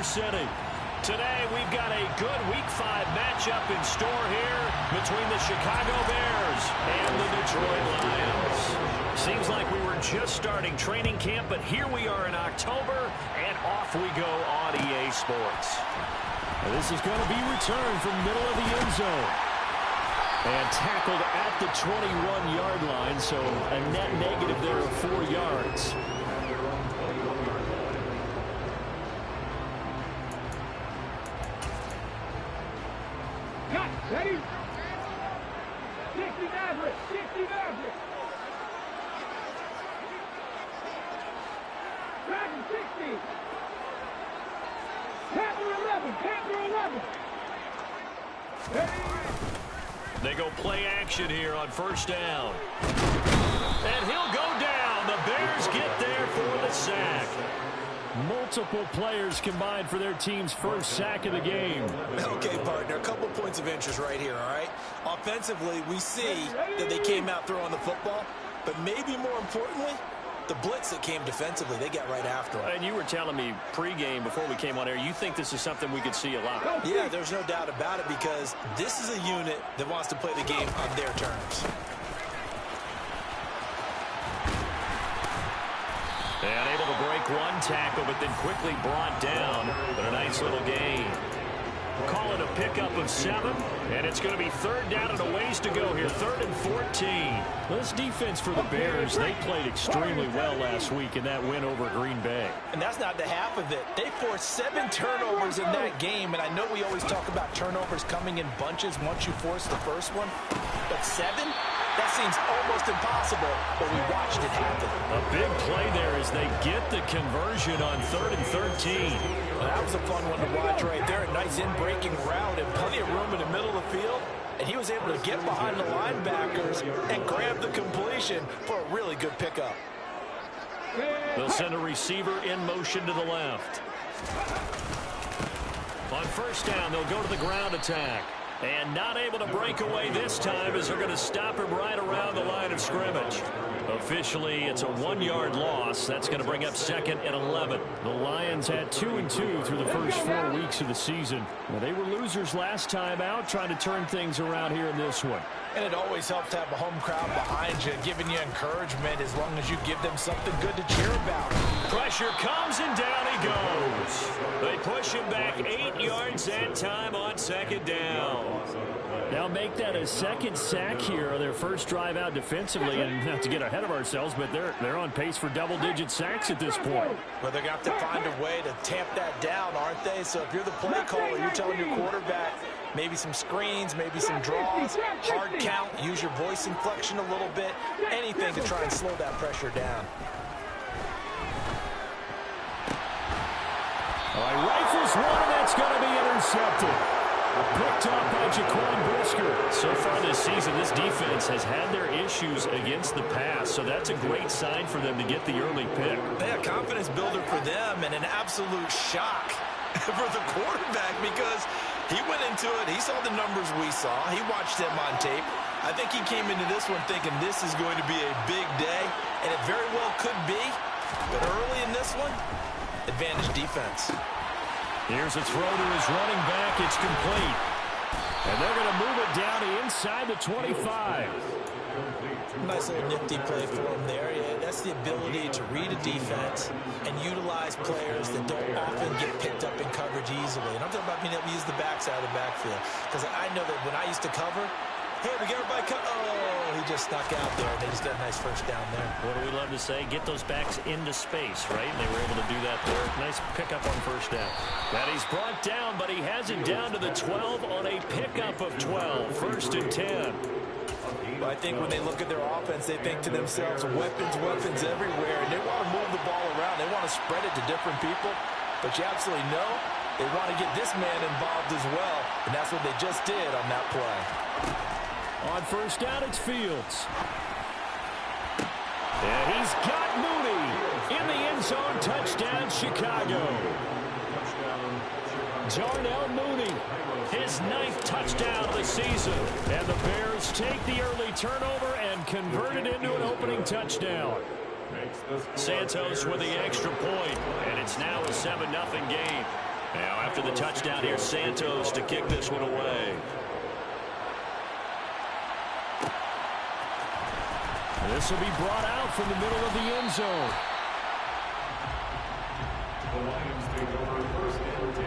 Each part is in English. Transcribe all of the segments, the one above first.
center. Today, we've got a good Week 5 matchup in store here between the Chicago Bears and the Detroit Lions. Seems like we were just starting training camp, but here we are in October, and off we go on EA Sports. This is going to be returned from the middle of the end zone. And tackled at the 21-yard line, so a net negative there of 4 yards. Ready? 60 Maverick, 60 Maverick. Dragon 60. Panther 11, Panther 11. Ready? They go play action here on first down. And he'll go down. The Bears get there for the sack. Multiple players combined for their team's first sack of the game. Okay, partner, a couple points of interest right here, all right? Offensively, we see that they came out throwing the football, but maybe more importantly, the blitz that came defensively, they got right after them. And you were telling me pregame before we came on air, you think this is something we could see a lot. Yeah, there's no doubt about it because this is a unit that wants to play the game on their terms. And able to break one tackle, but then quickly brought down. But a nice little gain. Call it a pickup of 7, and it's going to be third down and a ways to go here. 3rd and 14. This defense for the Bears, they played extremely well last week in that win over Green Bay. And that's not the half of it. They forced 7 turnovers in that game, and I know we always talk about turnovers coming in bunches once you force the first one, but 7? That seems almost impossible, but we watched it happen. A big play there as they get the conversion on 3rd and 13. Well, that was a fun one to watch right there. A nice in-breaking route and plenty of room in the middle of the field. And he was able to get behind the linebackers and grab the completion for a really good pickup. They'll send a receiver in motion to the left. On first down, they'll go to the ground attack. And not able to break away this time as they're going to stop him right around the line of scrimmage. Officially, it's a 1-yard loss. That's going to bring up 2nd and 11. The Lions had 2-2 through the first 4 weeks of the season. Well, they were losers last time out, trying to turn things around here in this one. And it always helps to have a home crowd behind you, giving you encouragement as long as you give them something good to cheer about. Pressure comes and down he goes. They push him back 8 yards that time on 2nd down. Now make that a second sack here on their first drive out defensively, and not to get ahead of ourselves, but they're on pace for double-digit sacks at this point. Well, they're going to have to find a way to tamp that down, aren't they? So if you're the play caller, you're telling your quarterback maybe some screens, maybe some draws, hard count, use your voice inflection a little bit, anything to try and slow that pressure down. All right, rifles one, and that's going to be intercepted. Picked up by Jaquan Brisker. So far this season, this defense has had their issues against the pass, so that's a great sign for them to get the early pick. Yeah, confidence builder for them and an absolute shock for the quarterback because he went into it, he saw the numbers we saw, he watched them on tape. I think he came into this one thinking this is going to be a big day, and it very well could be, but early in this one, advantage defense. Here's a throw to his running back. It's complete. And they're going to move it down to inside the 25. Nice little nifty play for him there. Yeah, that's the ability to read a defense and utilize players that don't often get picked up in coverage easily. And I'm talking about being able to use the backside of the backfield. Because I know that when I used to cover, hey, we got everybody cut. Oh, he just snuck out there. They just got a nice first down there. What do we love to say? Get those backs into space, right? And they were able to do that there. Nice pickup on first down. And he's brought down, but he has it down to the 12 on a pickup of 12. 1st and 10. Well, I think when they look at their offense, they think to themselves, weapons, weapons everywhere. And they want to move the ball around. They want to spread it to different people. But you absolutely know they want to get this man involved as well. And that's what they just did on that play. On first down, it's Fields. And he's got Mooney in the end zone. Touchdown, Chicago. Darnell Mooney, his 9th touchdown of the season. And the Bears take the early turnover and convert it into an opening touchdown. Santos with the extra point, and it's now a 7-0 game. after the touchdown here, Santos to kick this one away. This will be brought out from the middle of the end zone. The Lions take over first and 10.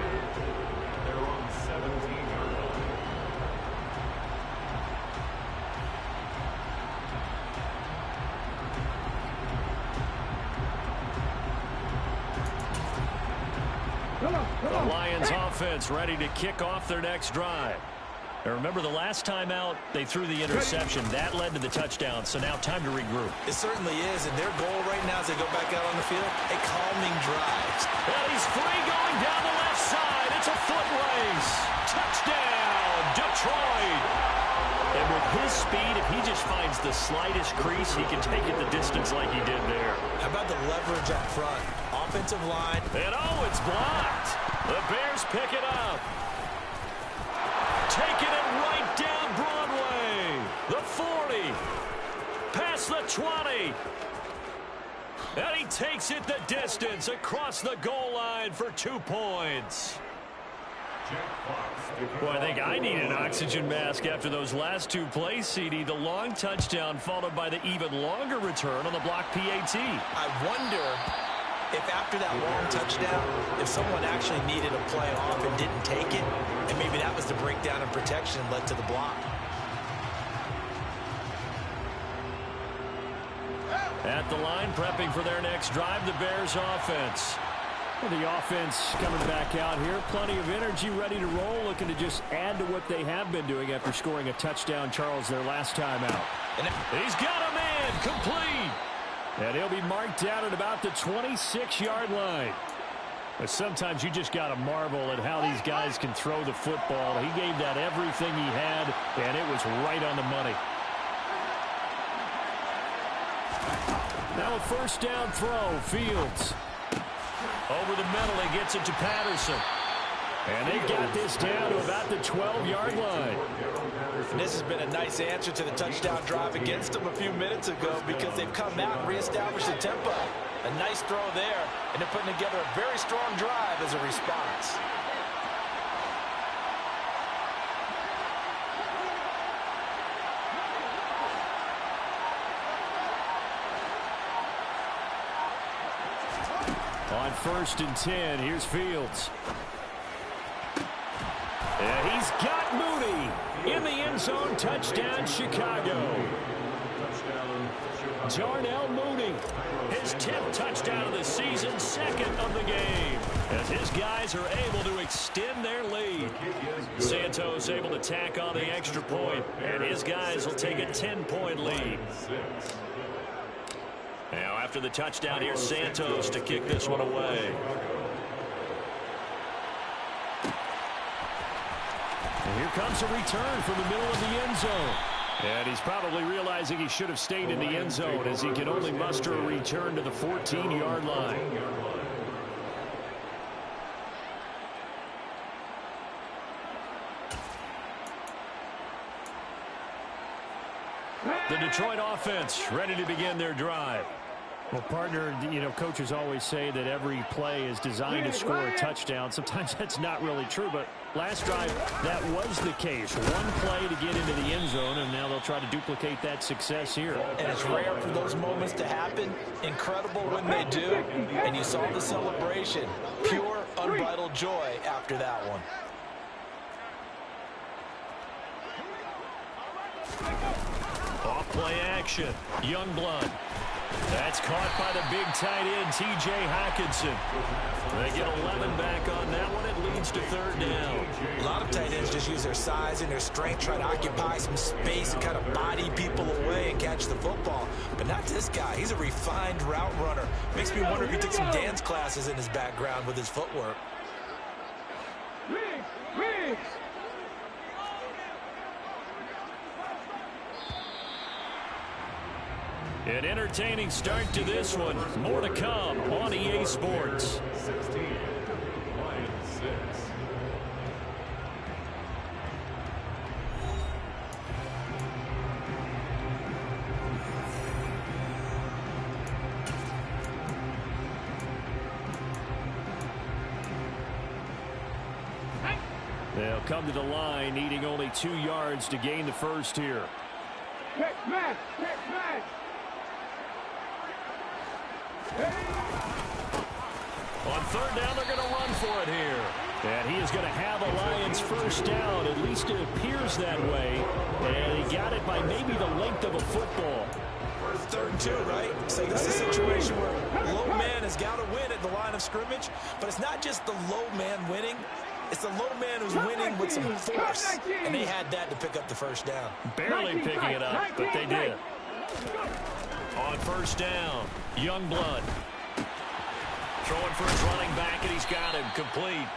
They're on the 17-yard line. The Lions offense ready to kick off their next drive. Now remember, the last time out, they threw the interception. That led to the touchdown, so now time to regroup. It certainly is, and their goal right now as they go back out on the field, a calming drive. And he's free going down the left side. It's a foot race. Touchdown, Detroit. And with his speed, if he just finds the slightest crease, he can take it the distance like he did there. How about the leverage up front? Offensive line. And oh, it's blocked. The Bears pick it up. Taking it right down Broadway. The 40. Past the 20. And he takes it the distance across the goal line for 2 points. Boy, I think I need an oxygen mask after those last 2 plays, CD. The long touchdown followed by the even longer return on the block PAT. I wonder if after that long touchdown, if someone actually needed a play off and didn't take it, and maybe that was the breakdown in protection and led to the block. At the line, prepping for their next drive, the Bears offense. Well, the offense coming back out here. Plenty of energy, ready to roll, looking to just add to what they have been doing after scoring a touchdown, Charles, their last time out. And he's got a man, complete. And he'll be marked down at about the 26-yard line. But sometimes you just got to marvel at how these guys can throw the football. He gave that everything he had, and it was right on the money. Now a first down throw, Fields. Over the middle, he gets it to Patterson. And they got this down to about the 12-yard line. And this has been a nice answer to the touchdown drive against them a few minutes ago because they've come out and reestablished the tempo. A nice throw there, and they're putting together a very strong drive as a response. On first and 10, here's Fields. And he's got Mooney in the end zone. Touchdown, Chicago. Darnell Mooney. His 10th touchdown of the season, second of the game. As his guys are able to extend their lead. Santos able to tack on the extra point, and his guys will take a 10-point lead. Now after the touchdown, here's Santos to kick this one away. And here comes a return from the middle of the end zone. And he's probably realizing he should have stayed in the end zone as he can only muster a return to the 14-yard line. The Detroit offense ready to begin their drive. Well, partner, you know, coaches always say that every play is designed to score a touchdown. Sometimes that's not really true, but last drive, that was the case. One play to get into the end zone, and now they'll try to duplicate that success here. And it's rare for those moments to happen. Incredible when they do. And you saw the celebration. Pure, unbridled joy after that one. Off play action. Youngblood. That's caught by the big tight end, T.J. Hockenson. They get 11 back on that one. It leads to third down. A lot of tight ends just use their size and their strength, try to occupy some space and kind of body people away and catch the football. But not this guy. He's a refined route runner. Makes me wonder if he took some dance classes in his background with his footwork. Riggs! An entertaining start to this one. More to come on EA Sports. 16, Lions 6. They'll come to the line, needing only 2 yards to gain the first here. Check match. Check match. On third down, they're going to run for it here. And he is going to have a Lions first down. At least it appears that way. And he got it by maybe the length of a football. 3rd and 2, right? So this is a situation where low man has got to win at the line of scrimmage. But it's not just the low man winning. It's the low man who's winning with some force. And they had that to pick up the first down. Barely picking it up, but they did. On first down, Youngblood. Throwing for his running back, and he's got him complete.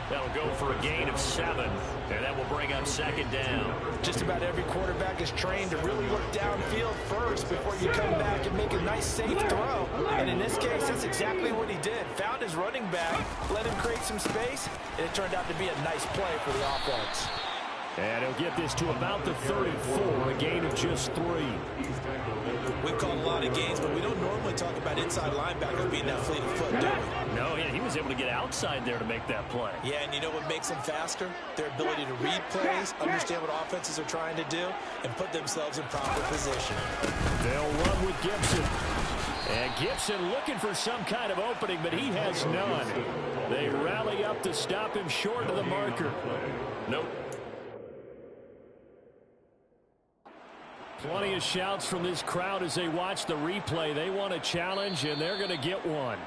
That'll go for a gain of 7, and that will bring up 2nd down. Just about every quarterback is trained to really look downfield first before you come back and make a nice, safe throw. And in this case, that's exactly what he did. Found his running back, let him create some space, and it turned out to be a nice play for the offense. And he'll get this to about the 34, a gain of just 3. We've called a lot of gains, but we don't normally talk about inside linebackers being that fleet of foot, do we? No, he was able to get outside there to make that play. Yeah, and you know what makes them faster? Their ability to read plays, understand what offenses are trying to do, and put themselves in proper position. They'll run with Gibson. And Gibson looking for some kind of opening, but he has none. They rally up to stop him short of the marker. Nope. Plenty of shouts from this crowd as they watch the replay. They want a challenge, and they're going to get one.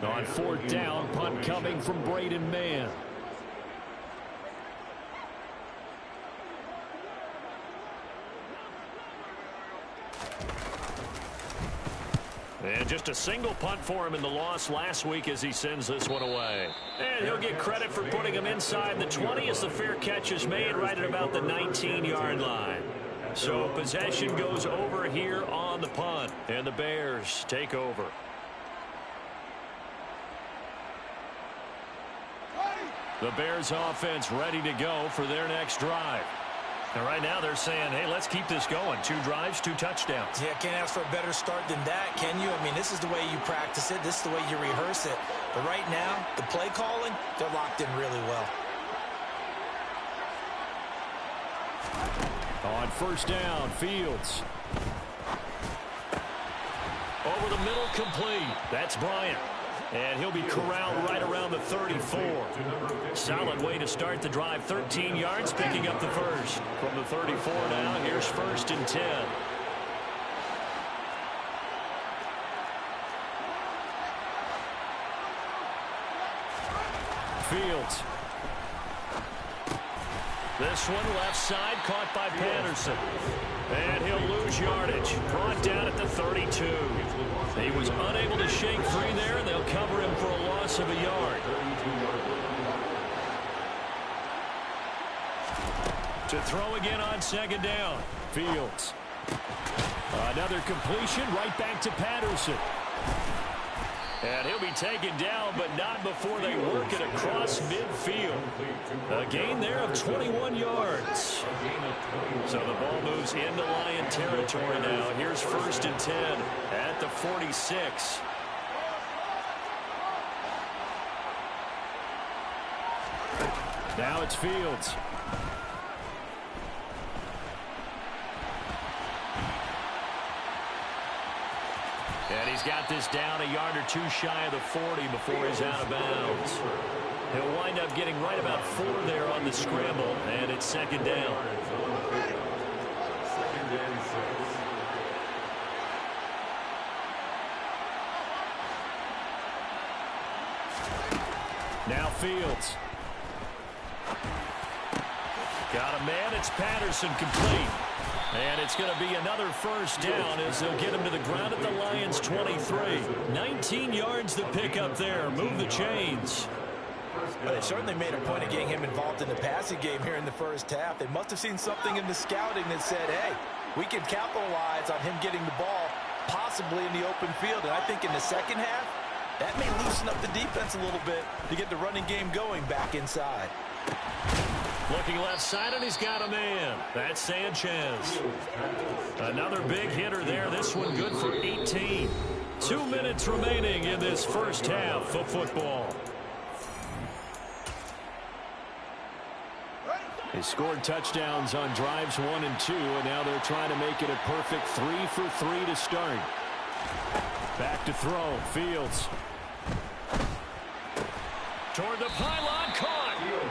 On 4th down, punt coming from Braden Mann. And just a single punt for him in the loss last week as he sends this one away. And he'll get credit for putting him inside the 20 as the fair catch is made right at about the 19-yard line. So possession goes over here on the punt, and the Bears take over. The Bears offense ready to go for their next drive. And right now they're saying, hey, let's keep this going. 2 drives, 2 touchdowns. Yeah, can't ask for a better start than that, can you? I mean, this is the way you practice it. This is the way you rehearse it. But right now, the play calling, they're locked in really well. On first down, Fields. Over the middle, complete. That's Bryant. And he'll be corralled right around the 34. Solid way to start the drive. 13 yards, picking up the first. From the 34 now, here's 1st and 10. Fields. This one left side, caught by Patterson. And he'll lose yardage. Brought down at the 32. He was unable to shake free there, and they'll cover him for a loss of a yard. To throw again on 2nd down. Fields. Another completion right back to Patterson. And he'll be taken down, but not before they work it across midfield. A gain there of 21 yards. So the ball moves into Lion territory now. Here's 1st and 10 at the 46. Now it's Fields. And he's got this down a yard or 2 shy of the 40 before he's out of bounds. He'll wind up getting right about 4 there on the scramble, and it's 2nd down. 2nd and 6. Now Fields. Got a man. It's Patterson, complete. And it's going to be another 1st down as they'll get him to the ground at the Lions' 23. 19 yards to pick up there. Move the chains. Well, they certainly made a point of getting him involved in the passing game here in the first half. They must have seen something in the scouting that said, hey, we can capitalize on him getting the ball possibly in the open field. And I think in the second half, that may loosen up the defense a little bit to get the running game going back inside. Looking left side, and he's got a man. That's Sanchez. Another big hitter there. This one good for 18. 2 minutes remaining in this first half of football. They scored touchdowns on drives 1 and 2, and now they're trying to make it a perfect 3 for 3 to start. Back to throw. Fields. Toward the pylon, caught.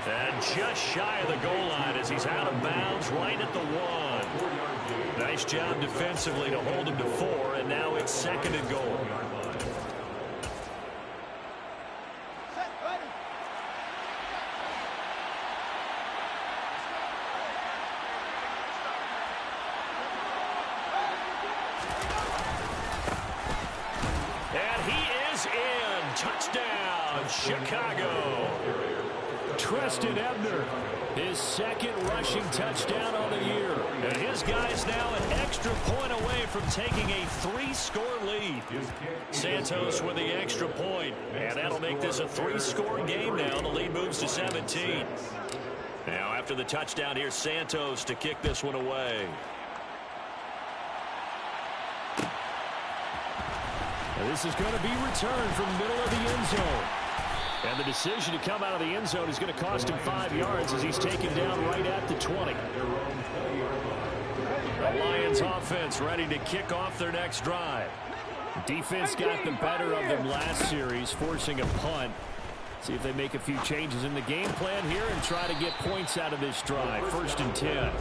And just shy of the goal line as he's out of bounds right at the 1. Nice job defensively to hold him to 4, and now it's 2nd and goal. And he is in. Touchdown, Chicago. Treston Ebner, his 2nd rushing touchdown on the year. And his guy's now an extra point away from taking a 3-score lead. Santos with the extra point, and that'll make this a 3-score game now. The lead moves to 17. Now after the touchdown, here's Santos to kick this one away. And this is going to be returned from the middle of the end zone. And the decision to come out of the end zone is going to cost him 5 yards as he's taken down right at the 20. The Lions offense ready to kick off their next drive. Defense got the better of them last series, forcing a punt. See if they make a few changes in the game plan here and try to get points out of this drive. 1st and 10.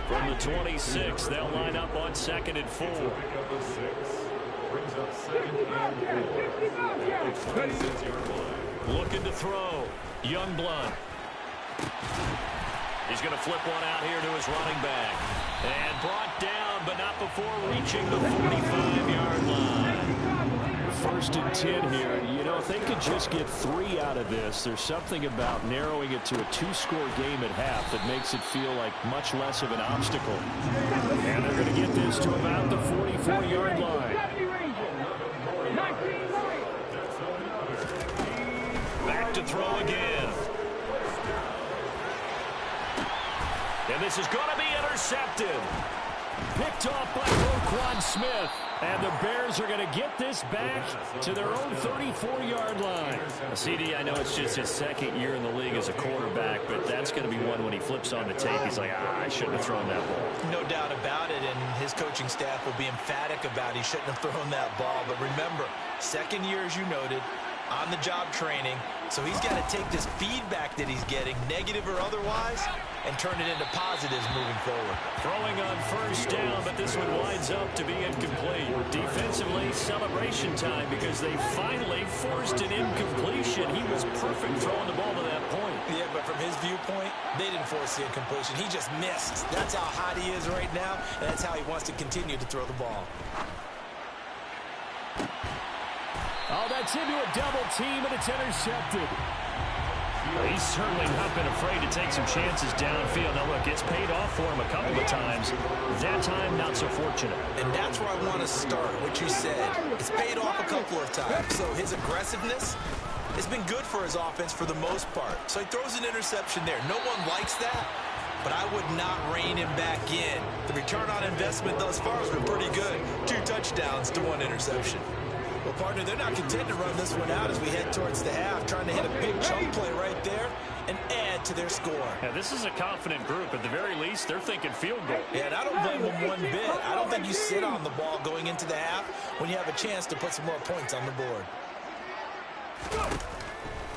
From the 26, they'll line up on 2nd and 4. Looking to throw. Youngblood. He's going to flip one out here to his running back. And brought down, but not before reaching the 45-yard line. 1st and 10 here. You know, if they could just get 3 out of this, there's something about narrowing it to a 2-score game at half that makes it feel like much less of an obstacle. And they're going to get this to about the 44-yard line. Back to throw again. And this is going to be intercepted. Picked off by Roquan Smith. And the Bears are going to get this back to their own 34-yard line. CD, I know it's just his 2nd year in the league as a quarterback, but that's going to be one when he flips on the tape. He's like, I shouldn't have thrown that ball. No doubt about it, and his coaching staff will be emphatic about he shouldn't have thrown that ball. But remember, 2nd year, as you noted, on-the-job training, so he's got to take this feedback that he's getting, negative or otherwise, and turn it into positives moving forward. Throwing on 1st down, but this one winds up to be incomplete. Defensively, celebration time because they finally forced an incompletion. He was perfect throwing the ball to that point. Yeah, but from his viewpoint, they didn't force the incompletion. He just missed. That's how hot he is right now, and that's how he wants to continue to throw the ball. Oh, that's into a double team, and it's intercepted. He's certainly not been afraid to take some chances downfield. Now, look, it's paid off for him a couple of times. That time, not so fortunate. And that's where I want to start, what you said. It's paid off a couple of times. So his aggressiveness has been good for his offense for the most part. So he throws an interception there. No one likes that, but I would not rein him back in. The return on investment thus far has been pretty good. 2 touchdowns to 1 interception. Well, partner, they're not content to run this one out as we head towards the half, trying to hit a big chunk play right there and add to their score. Yeah, this is a confident group. At the very least, they're thinking field goal. Yeah, and I don't blame them one bit. I don't think you sit on the ball going into the half when you have a chance to put some more points on the board.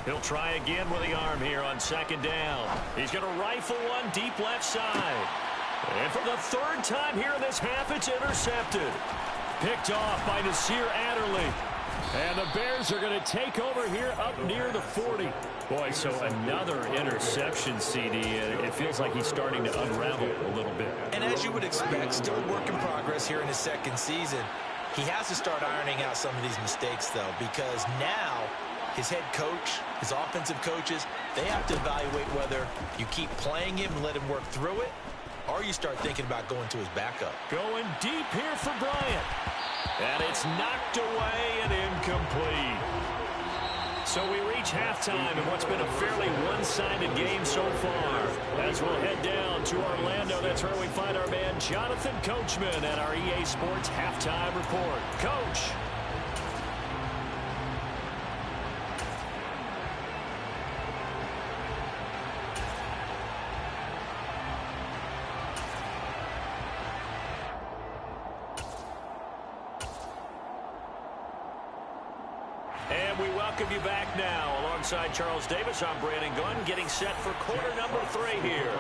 He'll try again with the arm here on 2nd down. He's going to rifle one deep left side. And for the 3rd time here in this half, it's intercepted. Picked off by Nasir Adderley. And the Bears are going to take over here up near the 40. Boy, so another interception, CD. It feels like he's starting to unravel a little bit. And as you would expect, still a work in progress here in his 2nd season. He has to start ironing out some of these mistakes, though, because now his head coach, his offensive coaches, they have to evaluate whether you keep playing him and let him work through it, or you start thinking about going to his backup. Going deep here for Bryant. And it's knocked away and incomplete. So we reach halftime in what's been a fairly one-sided game so far. As we'll head down to Orlando, that's where we find our man Jonathan Coachman at our EA Sports Halftime Report. Coach. And we welcome you back now. Alongside Charles Davis, I'm Brandon Gunn, getting set for quarter number 3 here.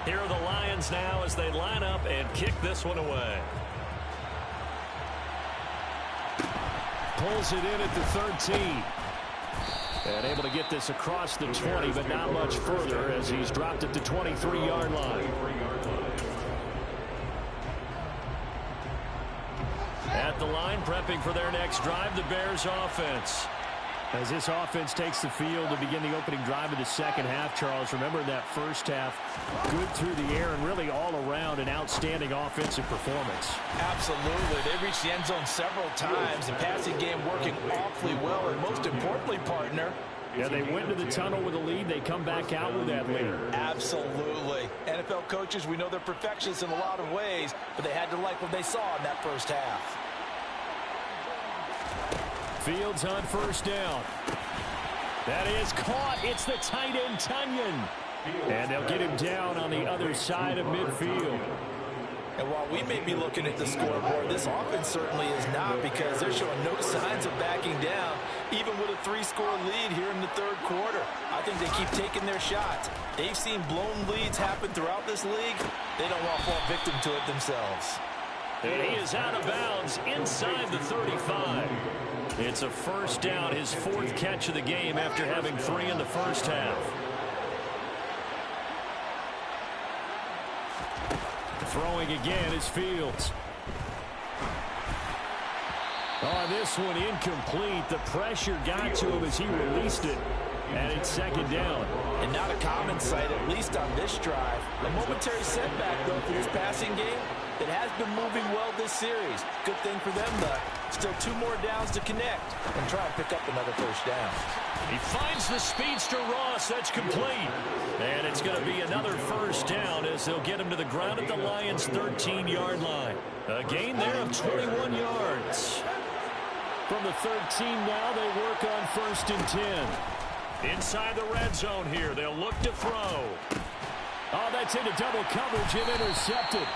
Here are the Lions now as they line up and kick this one away. Pulls it in at the 13. And able to get this across the 20, but not much further as he's dropped it to 23-yard line. At the line, prepping for their next drive, the Bears offense. As this offense takes the field to begin the opening drive of the second half, Charles, remember that first half, good through the air and really all around an outstanding offensive performance. Absolutely. They reached the end zone several times. The passing game working awfully well, and most importantly, partner, yeah, they went to the tunnel with a lead. They come back out with that lead. Absolutely. NFL coaches, we know they're perfectionists in a lot of ways, but they had to like what they saw in that first half. Fields on first down. That is caught. It's the tight end, Tunyon. And they'll get him down on the other side of midfield. And while we may be looking at the scoreboard, this offense certainly is not, because they're showing no signs of backing down, even with a 3-score lead here in the third quarter. I think they keep taking their shots. They've seen blown leads happen throughout this league. They don't want to fall victim to it themselves. And he is out of bounds inside the 35. It's a first down, his 4th catch of the game after having 3 in the first half. Throwing again is Fields. Oh, this one incomplete. The pressure got to him as he released it. And it's second down. And not a common sight, at least on this drive. A momentary setback, though, for this passing game that has been moving well this series. Good thing for them, though. Still 2 more downs to connect and try and pick up another first down. He finds the speedster Ross. That's complete. And it's going to be another first down as they'll get him to the ground at the Lions' 13-yard line. A gain there of 21 yards. From the 13 now, they work on 1st and 10. Inside the red zone here, they'll look to throw. Oh, that's into double coverage and intercepted.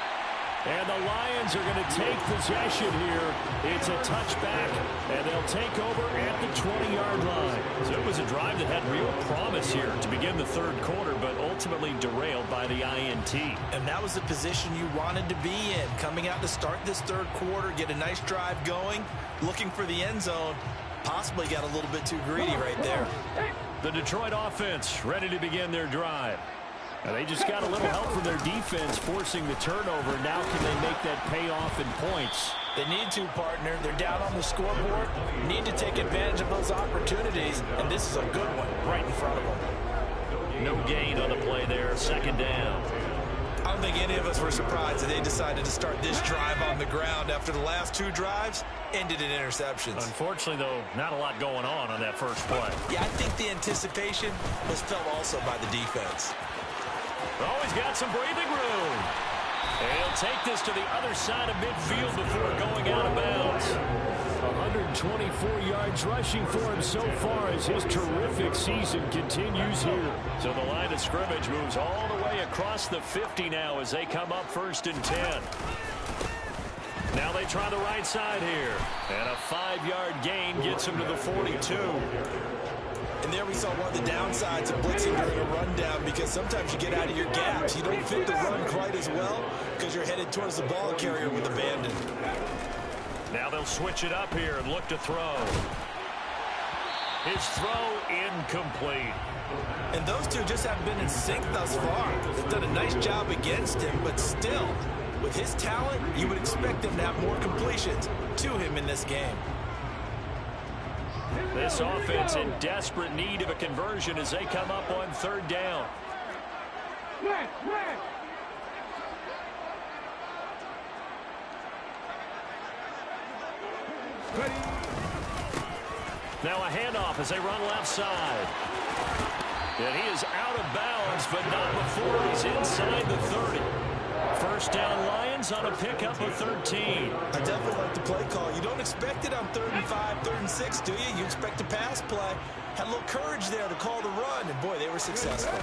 And the Lions are going to take possession here. It's a touchback, and they'll take over at the 20-yard line. So it was a drive that had real promise here to begin the third quarter, but ultimately derailed by the INT. And that was the position you wanted to be in. Coming out to start this third quarter, get a nice drive going, looking for the end zone. Possibly got a little bit too greedy right there. The Detroit offense ready to begin their drive. They just got a little help from their defense forcing the turnover. Now can they make that pay off in points? They need to, partner. They're down on the scoreboard. Need to take advantage of those opportunities, and this is a good one right in front of them. No gain on the play there. Second down. I don't think any of us were surprised that they decided to start this drive on the ground after the last 2 drives ended in interceptions. Unfortunately, though, not a lot going on that first play. Yeah, I think the anticipation was felt also by the defense. Oh, he's got some breathing room. And he'll take this to the other side of midfield before going out of bounds. 124 yards rushing for him so far as his terrific season continues here. So the line of scrimmage moves all the way across the 50 now as they come up 1st and 10. Now they try the right side here. And a 5-yard gain gets him to the 42. And there we saw one of the downsides of blitzing during a rundown, because sometimes you get out of your gaps. You don't fit the run quite as well because you're headed towards the ball carrier with abandon. Now they'll switch it up here and look to throw. His throw incomplete. And those two just haven't been in sync thus far. They've done a nice job against him, but still, with his talent, you would expect them to have more completions to him in this game. This offense in desperate need of a conversion as they come up on 3rd down. Man, man. Now a handoff as they run left side. And he is out of bounds, but not before he's inside the 30. First down Lions on a pickup of 13. I definitely like the play call. You don't expect it on 3rd and 5, 3rd and 6, do you? You expect a pass play. Had a little courage there to call the run, and boy, they were successful.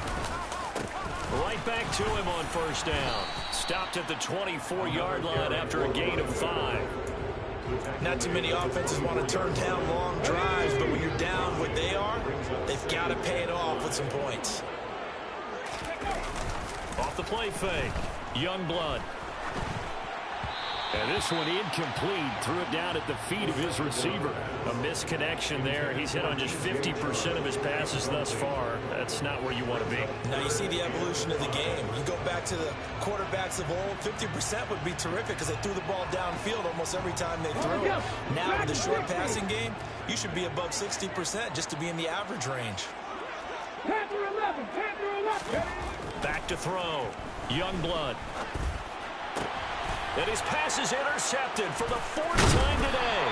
Right back to him on first down. Stopped at the 24-yard line after a gain of 5. Not too many offenses want to turn down long drives, but when you're down what they are, they've got to pay it off with some points. Off the play fake, Youngblood. And this one incomplete. Threw it down at the feet of his receiver. A misconnection there. He's hit on just 50% of his passes thus far. That's not where you want to be. Now you see the evolution of the game. You go back to the quarterbacks of old, 50% would be terrific because they threw the ball downfield almost every time they threw it. Now with the short passing game, you should be above 60% just to be in the average range. Panther 11, Panther 11. Back to throw, Youngblood. And his pass is intercepted for the 4th time today.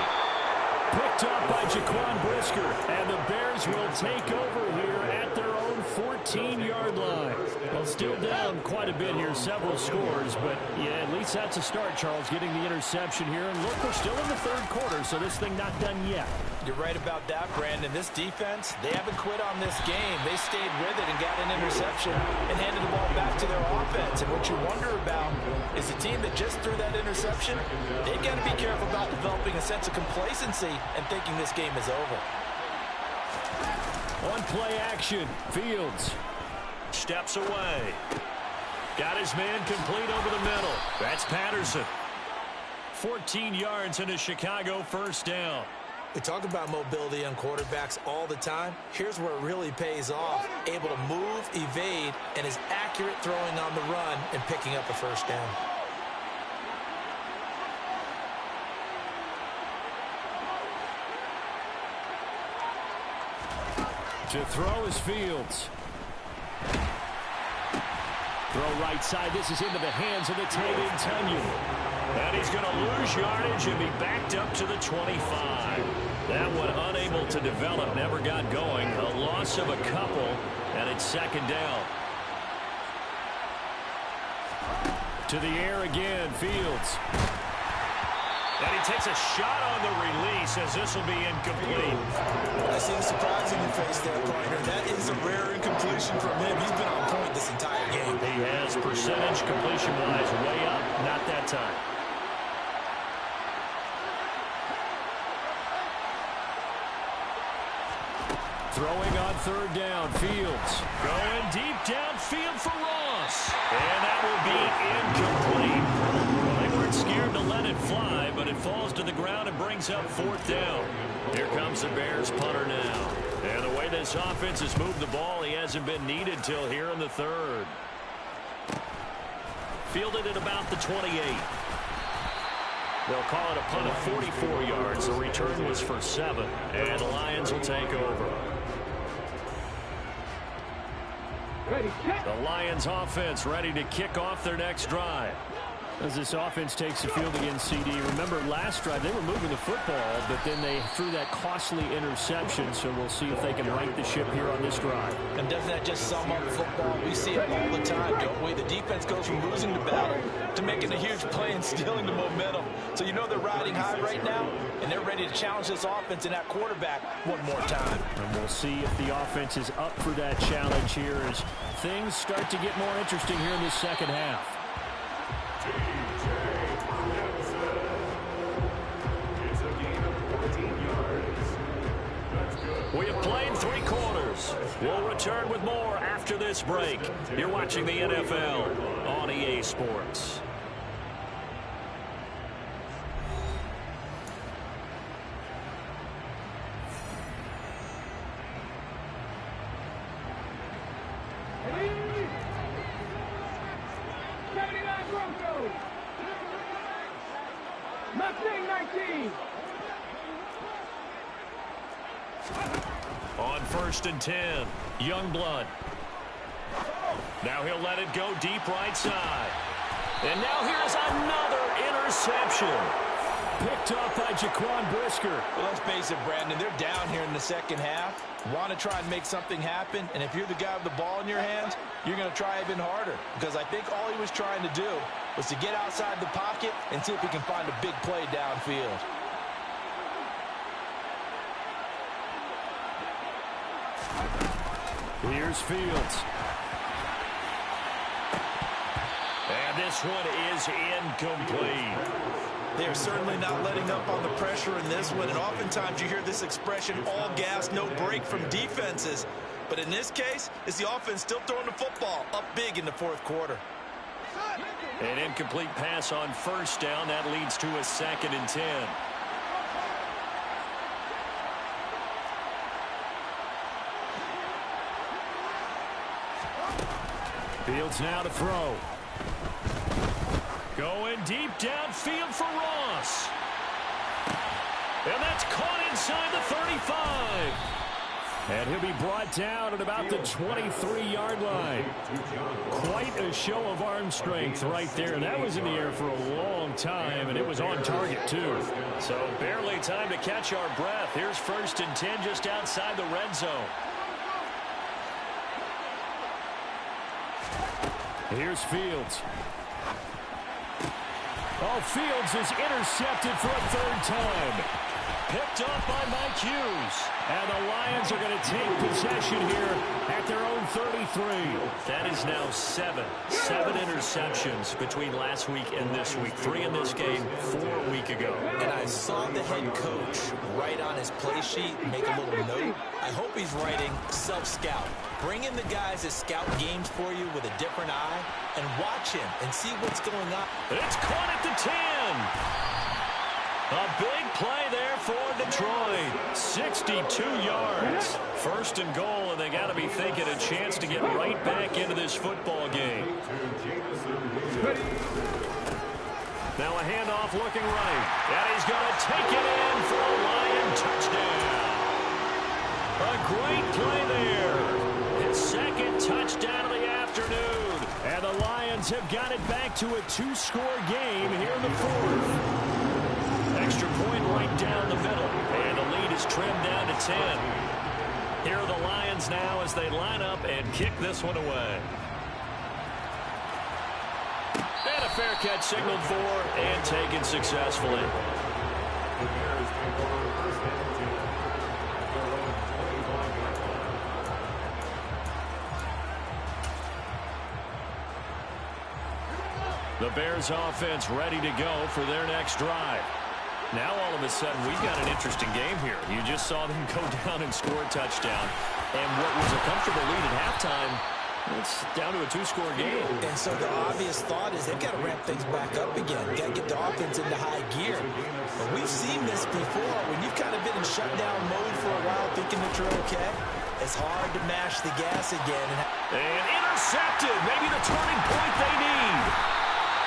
Picked up by Jaquan Brisker. And the Bears will take over here at their own 14-yard line. Well, still down quite a bit here, several scores. But, yeah, at least that's a start, Charles, getting the interception here. And look, we're still in the 3rd quarter, so this thing not done yet. You're right about that, Brandon. This defense, they haven't quit on this game. They stayed with it and got an interception and handed the ball back to their offense. And what you wonder about is a team that just threw that interception, they've got to be careful about developing a sense of complacency and thinking this game is over. On play action, Fields steps away. Got his man complete over the middle. That's Patterson. 14 yards and a Chicago first down. We talk about mobility on quarterbacks all the time. Here's where it really pays off. Able to move, evade, and is accurate throwing on the run and picking up a first down. To throw is Fields. Throw right side. This is into the hands of the tight end, Tunyon. And he's going to lose yardage and be backed up to the 25. That one unable to develop, never got going. A loss of a couple, and it's 2nd down. To the air again, Fields. And he takes a shot on the release as this will be incomplete. I see the surprise in your face there, partner. That is a rare incompletion from him. He's been on point this entire game. He has percentage completion-wise way up, not that time. Throwing on 3rd down, Fields. Going deep downfield for Ross. And that will be incomplete. Well, they weren't scared to let it fly, but it falls to the ground and brings up 4th down. Here comes the Bears punter now. And the way this offense has moved the ball, he hasn't been needed till here in the 3rd. Fielded at about the 28. They'll call it a punt of 44 yards. The return was for 7. And the Lions will take over. The Lions offense ready to kick off their next drive. As this offense takes the field against CD. Remember, last drive, they were moving the football, but then they threw that costly interception, so we'll see if they can right the ship here on this drive. And doesn't that just sum up football? We see it all the time, don't we? The defense goes from losing the battle to making a huge play and stealing the momentum. So you know they're riding high right now, and they're ready to challenge this offense and that quarterback one more time. And we'll see if the offense is up for that challenge here as things start to get more interesting here in this 2nd half. We have played 3 quarters. We'll return with more after this break. You're watching the NFL on EA Sports. Mustang 19. On 1st and 10, Youngblood. Now he'll let it go deep right side. And now here's another interception. Picked off by Jaquan Brisker. Well, let's face it, Brandon, they're down here in the second half. Want to try and make something happen, and if you're the guy with the ball in your hands, you're going to try even harder. Because I think all he was trying to do was to get outside the pocket and see if he can find a big play downfield. Here's Fields. And this one is incomplete. They are certainly not letting up on the pressure in this one, and oftentimes you hear this expression, all gas, no break from defenses. But in this case, it's the offense still throwing the football up big in the fourth quarter. An incomplete pass on first down. That leads to a 2nd and 10. Fields now to throw. Going deep downfield for Ross. And that's caught inside the 35. And he'll be brought down at about the 23-yard line. Quite a show of arm strength right there. That was in the air for a long time, and it was on target, too. So barely time to catch our breath. Here's 1st and 10 just outside the red zone. Here's Fields. Oh, Fields is intercepted for a 3rd time. Picked off by Mike Hughes. And the Lions are going to take possession here at their own 33. That is now 7 interceptions between last week and this week. 3 in this game, 4 a week ago. And I saw the head coach write on his play sheet, make a little note. I hope he's writing self-scout. Bring in the guys that scout games for you with a different eye and watch him and see what's going on. It's caught at the 10. A big play there for Detroit. 62 yards. 1st and goal, and they got to be thinking a chance to get right back into this football game. Now a handoff looking right. And he's going to take it in for a Lion touchdown. A great play there. His 2nd touchdown of the afternoon. And the Lions have got it back to a 2-score game here in the 4th. Extra point right down the middle. And the lead is trimmed down to 10. Here are the Lions now as they line up and kick this one away. And a fair catch signaled for and taken successfully. The Bears offense ready to go for their next drive. Now all of a sudden we've got an interesting game here. You just saw them go down and score a touchdown. And what was a comfortable lead at halftime, it's down to a 2-score game. And so the obvious thought is they've got to ramp things back up again. Got to get the offense into high gear. But we've seen this before. When you've kind of been in shutdown mode for a while thinking that you're okay, it's hard to mash the gas again. And intercepted. Maybe the turning point they need.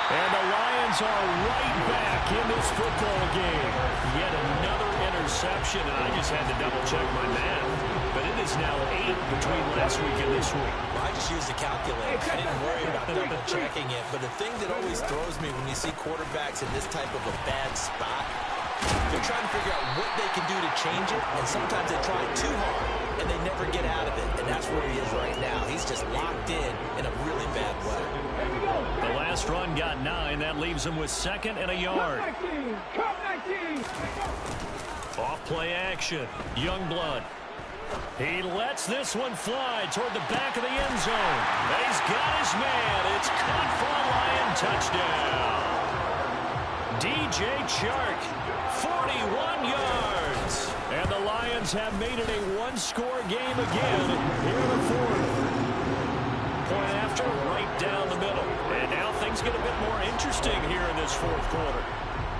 And the Lions are right back in this football game. Yet another interception, and I just had to double-check my math. But it is now 8 between last week and this week. Well, I just used the calculator. I didn't worry about double-checking it. But the thing that always throws me when you see quarterbacks in this type of a bad spot, they're trying to figure out what they can do to change it, and sometimes they try too hard, and they never get out of it. And that's where he is right now. He's just locked in a really bad way. The last run got 9. That leaves him with 2nd and a yard. Off play action. Youngblood. He lets this one fly toward the back of the end zone. He's got his man. It's caught for a Lion touchdown. DJ Chark, 41 yards. And the Lions have made it a 1-score game again here in the 4th. Point after, right down the middle. And now things get a bit more interesting here in this 4th quarter.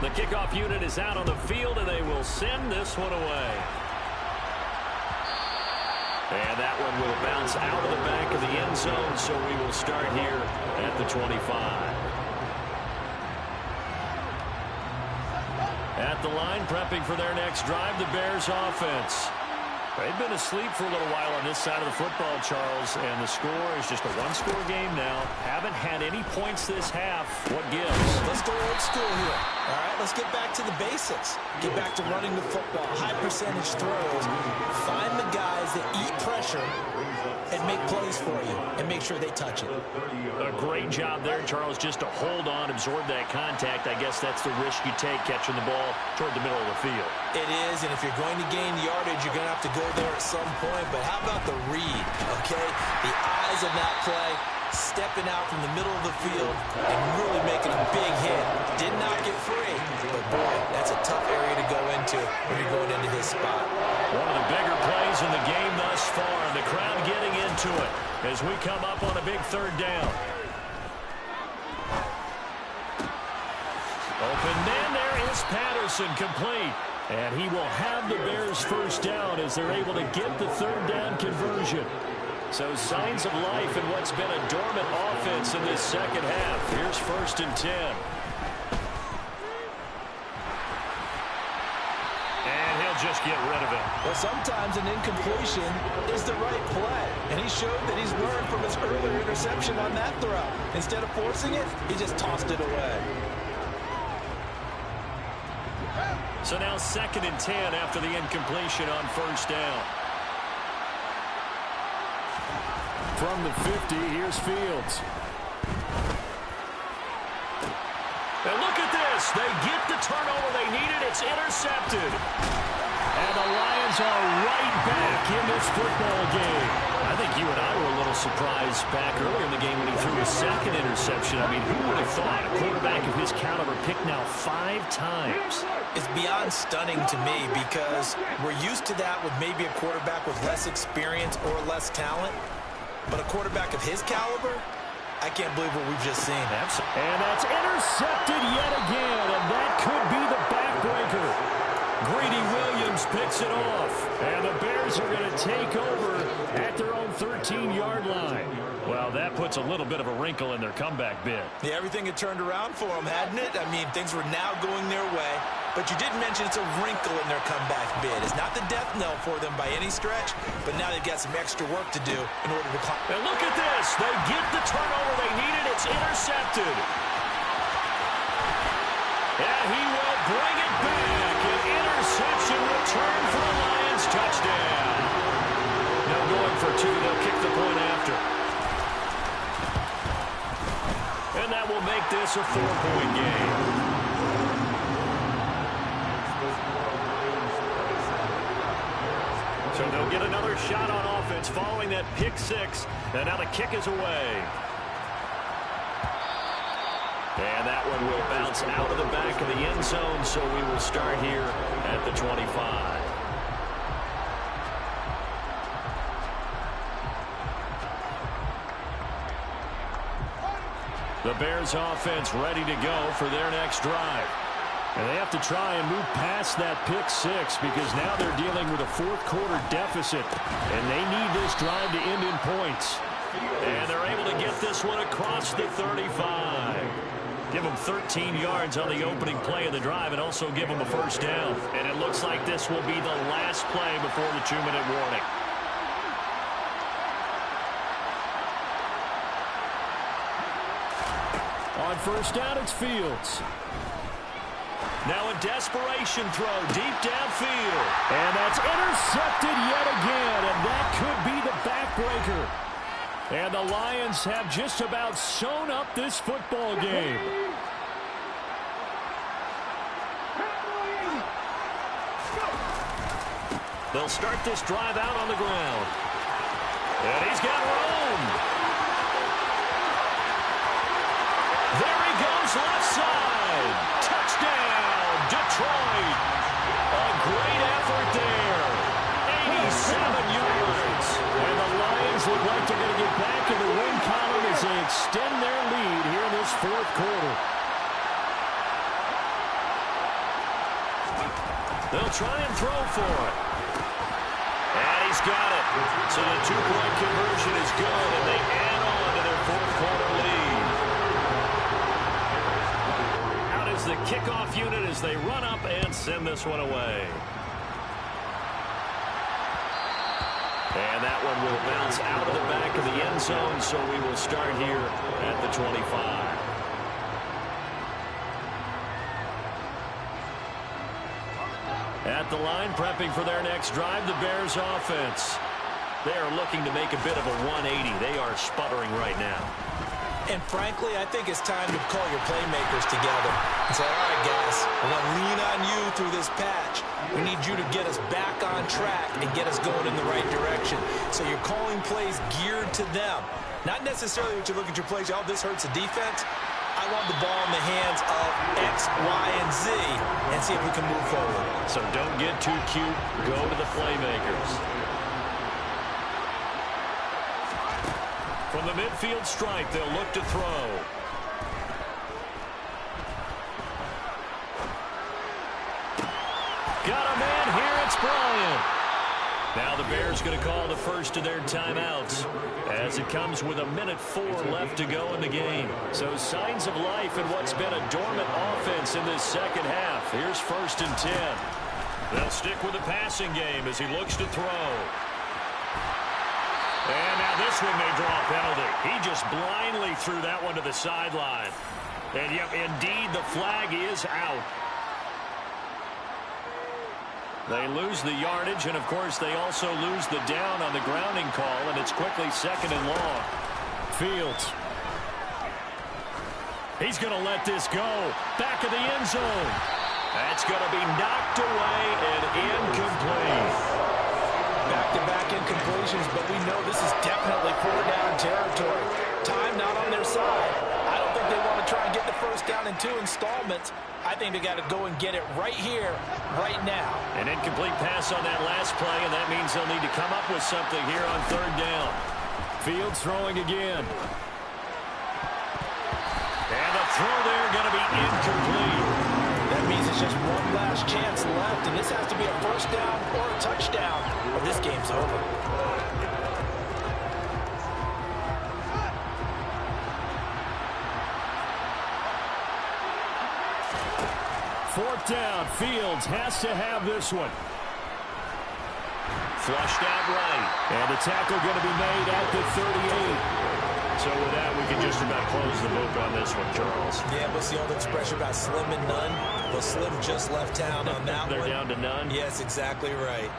The kickoff unit is out on the field, and they will send this one away. And that one will bounce out of the back of the end zone, so we will start here at the 25. At the line, prepping for their next drive, the Bears offense. They've been asleep for a little while on this side of the football, Charles, and the score is just a one-score game now. Haven't had any points this half. What gives? Let's go old school here. All right, let's get back to the basics. Get back to running the football, high percentage throws. Find the guys that eat pressure and make plays for you and make sure they touch it. A great job there, Charles, just to hold on, absorb that contact. I guess that's the risk you take catching the ball toward the middle of the field. It is, and if you're going to gain yardage, you're going to have to go there at some point. But how about the read, okay? The eyes of that play, stepping out from the middle of the field and really making a big hit. Did not get free, but boy, that's a tough area to go into when you're going into his spot. One of the bigger plays in the game thus far, and the crowd getting into it as we come up on a big third down. Open man, there is Patterson, complete. And he will have the Bears first down as they're able to get the third down conversion. So signs of life in what's been a dormant offense in this second half. Here's 1st and 10. And he'll just get rid of it. Well, sometimes an incompletion is the right play. And he showed that he's learned from his earlier interception on that throw. Instead of forcing it, he just tossed it away. So now 2nd and 10 after the incompletion on 1st down. From the 50, here's Fields. And look at this. They get the turnover they needed. It's intercepted. And the Lions are right back in this football game. I think you and I were a little surprised back earlier in the game when he threw his 2nd interception. I mean, who would have thought a quarterback of his caliber picked now 5 times? It's beyond stunning to me because we're used to that with maybe a quarterback with less experience or less talent. But a quarterback of his caliber, I can't believe what we've just seen. And that's intercepted yet again, and that could be the backbreaker. Greedy Williams picks it off, and the Bears are going to take over at their own 13-yard line. Well, that puts a little bit of a wrinkle in their comeback bid. Yeah, everything had turned around for them, hadn't it? I mean, things were now going their way. But you did mention it's a wrinkle in their comeback bid. It's not the death knell for them by any stretch, but now they've got some extra work to do in order to climb. And look at this. They get the turnover they needed. It's intercepted. And he will bring it back. An interception return for the Lions. Touchdown. Now going for 2. They'll kick the point after. And that will make this a 4-point game. So they'll get another shot on offense following that pick 6. And now the kick is away. And that one will bounce out of the back of the end zone, so we will start here at the 25. The Bears offense ready to go for their next drive. And they have to try and move past that pick 6 because now they're dealing with a 4th-quarter deficit. And they need this drive to end in points. And they're able to get this one across the 35. Give them 13 yards on the opening play of the drive and also give them a first down. And it looks like this will be the last play before the 2-minute warning. On first down, it's Fields. Now a desperation throw deep downfield. And that's intercepted yet again, and that could be the backbreaker. And the Lions have just about sewn up this football game. They'll start this drive out on the ground. And he's got room. There he goes, left side. Touchdown, Detroit. A great effort there. 87 yards. And the Lions look like they're going to get back in the win column as they extend their lead here in this 4th quarter. They'll try and throw for it. And he's got it. So the 2-point conversion is good, and they add on to their 4th-quarter lead. Out is the kickoff unit as they run up and send this one away. And that one will bounce out of the back of the end zone, so we will start here at the 25. At the line, prepping for their next drive, the Bears offense. They are looking to make a bit of a 180. They are sputtering right now. And frankly, I think it's time to call your playmakers together and say, all right, guys, we're going to lean on you through this patch. We need you to get us back on track and get us going in the right direction. So you're calling plays geared to them. Not necessarily what you look at your plays, oh, this hurts the defense. I want the ball in the hands of X, Y, and Z and see if we can move forward. So don't get too cute. Go to the playmakers. From the midfield stripe, they'll look to throw. Got a man here. It's Bryant. Now the Bears going to call the first of their timeouts as it comes with 1:04 left to go in the game. So signs of life in what's been a dormant offense in this second half. Here's 1st and 10. They'll stick with the passing game as he looks to throw. And now this one may draw a penalty. He just blindly threw that one to the sideline. And yep, indeed, the flag is out. They lose the yardage, and of course they also lose the down on the grounding call, and it's quickly 2nd and long. Fields. He's going to let this go. Back of the end zone. That's going to be knocked away and incomplete. Back-to-back incompletions, but we know this is definitely 4-down territory. Time not on their side. I don't think they want to try and get the first down in 2 installments. I think they got to go and get it right here, right now. An incomplete pass on that last play, and that means they'll need to come up with something here on 3rd down. Fields throwing again. And the throw there going to be incomplete. That means it's just one last chance left, and this has to be a first down or a touchdown, or this game's over. 4th down. Fields has to have this one. Flushed out right. And the tackle going to be made at the 38. So with that, we can just about close the book on this one, Charles. Yeah, what's the old expression about slim and none? Well, Slim just left town on that They're one. down to none? Yes, exactly right.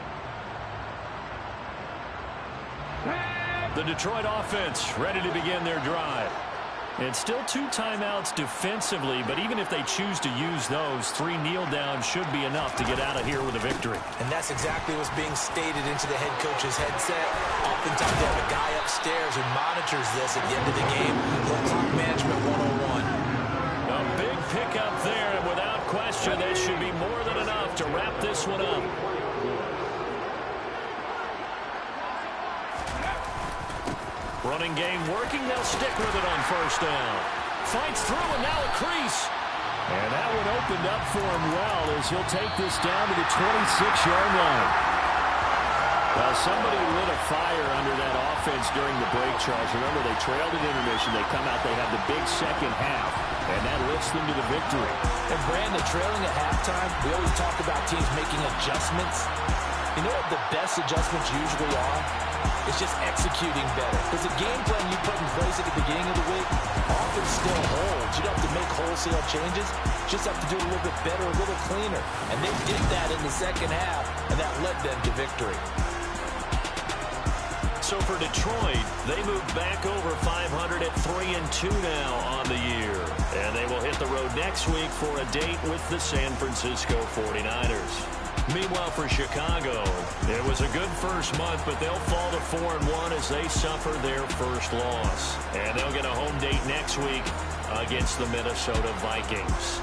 The Detroit offense ready to begin their drive. And still 2 timeouts defensively, but even if they choose to use those, 3 kneel downs should be enough to get out of here with a victory. And that's exactly what's being stated into the head coach's headset. Oftentimes they have a guy upstairs who monitors this at the end of the game. Little clock management 101. A big pickup there, and without question, that should be more than enough to wrap this one up. Running game working. They'll stick with it on 1st down. Fights through, and now a crease. And that one opened up for him well as he'll take this down to the 26-yard line. Well, somebody lit a fire under that offense during the break, Charles. Remember, they trailed at intermission. They come out, they have the big second half, and that lifts them to the victory. And Brandon, trailing at halftime, we always talk about teams making adjustments. You know what the best adjustments usually are? It's just executing better. Because the game plan you put in place at the beginning of the week often still holds. You don't have to make wholesale changes. You just have to do it a little bit better, a little cleaner. And they did that in the second half, and that led them to victory. So for Detroit, they move back over 500 at 3-2 now on the year. And they will hit the road next week for a date with the San Francisco 49ers. Meanwhile, for Chicago, it was a good first month, but they'll fall to 4-1 as they suffer their first loss. And they'll get a home date next week against the Minnesota Vikings.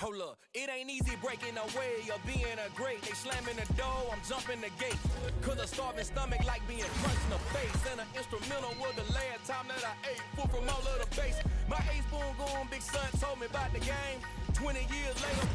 Hold up, it ain't easy breaking away or being a great. They slamming the door, I'm jumping the gate. Cause a starving stomach like being crunched in the face. And an instrumental was the last time that I ate food from all of the bass. My ace boom goon, big son told me about the game. 20 years later,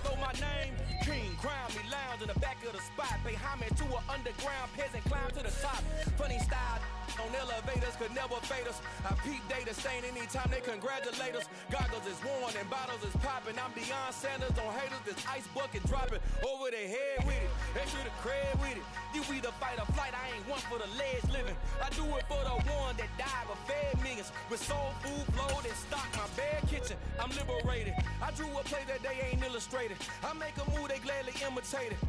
throw my name. King, crown me, lounge in the back of the spot. Pay homage to an underground peasant, climb to the top. Funny style on elevators could never fade us. I peep data stain anytime they congratulate us. Goggles is worn and bottles is popping. I'm Deion Sanders on haters, this ice bucket dropping over their head with it. They should have cred with it. You either fight or flight, I ain't one for the ledge living. I do it for the one that died but fed millions. With soul food flowed and stocked my bare kitchen. I'm liberated. I drew a play that they ain't illustrated. I make a move, they gladly imitate it.